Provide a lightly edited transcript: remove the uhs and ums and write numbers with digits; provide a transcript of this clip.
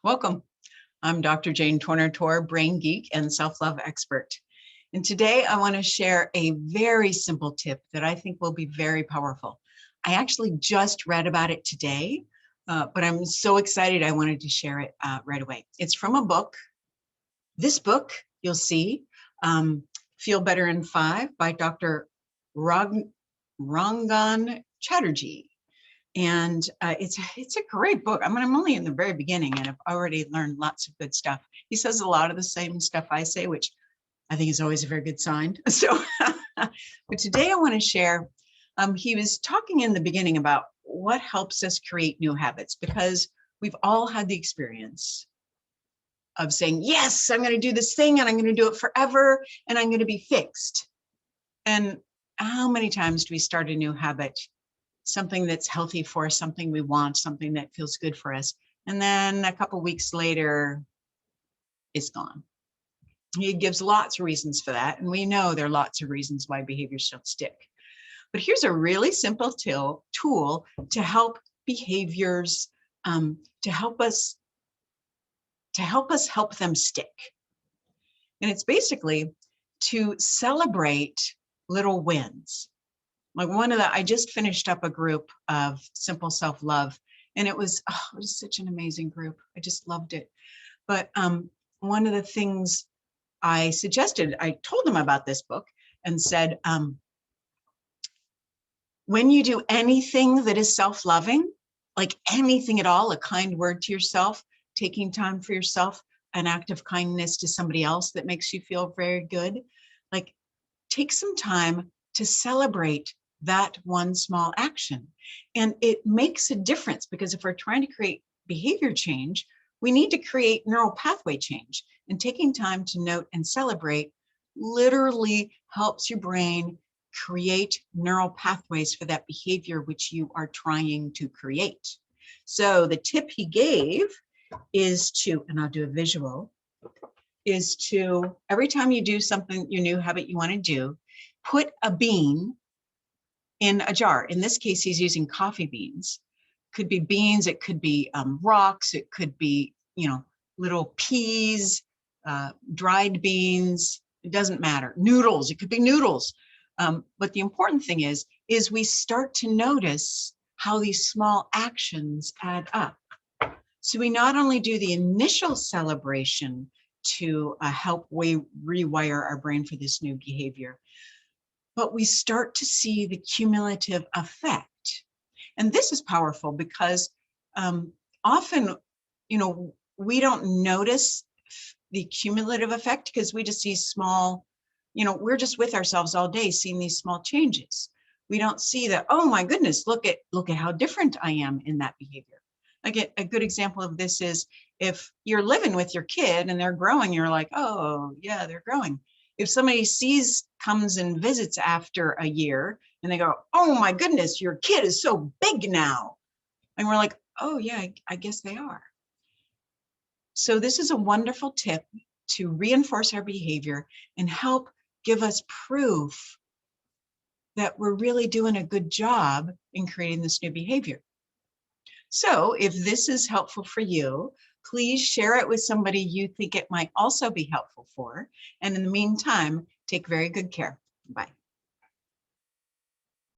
Welcome. I'm Dr. Jane Torner-Tor, brain geek and self-love expert. And today I want to share a very simple tip that I think will be very powerful. I actually just read about it today, but I'm so excited I wanted to share it right away. It's from a book. This book, you'll see, Feel Better in 5 by Dr. Rangan Chatterjee. And it's a great book. I mean, I'm only in the very beginning and I've already learned lots of good stuff. He says a lot of the same stuff I say, which I think is always a very good sign. So, but today I want to share, he was talking in the beginning about what helps us create new habits, because we've all had the experience of saying, yes, I'm going to do this thing and I'm going to do it forever and I'm going to be fixed. And how many times do we start a new habit? Something that's healthy for us, something we want, something that feels good for us. And then a couple of weeks later, it's gone. He gives lots of reasons for that. And we know there are lots of reasons why behaviors don't stick. But here's a really simple tool to help behaviors, to help us help them stick. And it's basically to celebrate little wins. Like I just finished up a group of Simple Self-Love, and it was such an amazing group. I just loved it. But one of the things I suggested, I told them about this book and said, when you do anything that is self-loving, like anything at all, a kind word to yourself, taking time for yourself, an act of kindness to somebody else that makes you feel very good, like take some time to celebrate that one small action. And it makes a difference, because if we're trying to create behavior change, we need to create neural pathway change. And taking time to note and celebrate literally helps your brain create neural pathways for that behavior which you are trying to create. So the tip he gave is to, and I'll do a visual, is to, every time you do something, your new habit you want to do, put a bean in a jar. In this case, he's using coffee beans. Could be beans, it could be rocks, it could be, little peas, dried beans, it doesn't matter. Noodles, it could be noodles. But the important thing is we start to notice how these small actions add up. So we not only do the initial celebration to help rewire our brain for this new behavior, but we start to see the cumulative effect. And this is powerful because often, we don't notice the cumulative effect because we just see small, we're just with ourselves all day seeing these small changes. We don't see that, oh my goodness, look at how different I am in that behavior. Like a good example of this is if you're living with your kid and they're growing, you're like, oh yeah, they're growing. If somebody comes and visits after a year and they go, oh my goodness, your kid is so big now. And we're like, oh yeah, I guess they are. So this is a wonderful tip to reinforce our behavior and help give us proof that we're really doing a good job in creating this new behavior. So if this is helpful for you, please share it with somebody you think it might also be helpful for. And in the meantime, take very good care. Bye.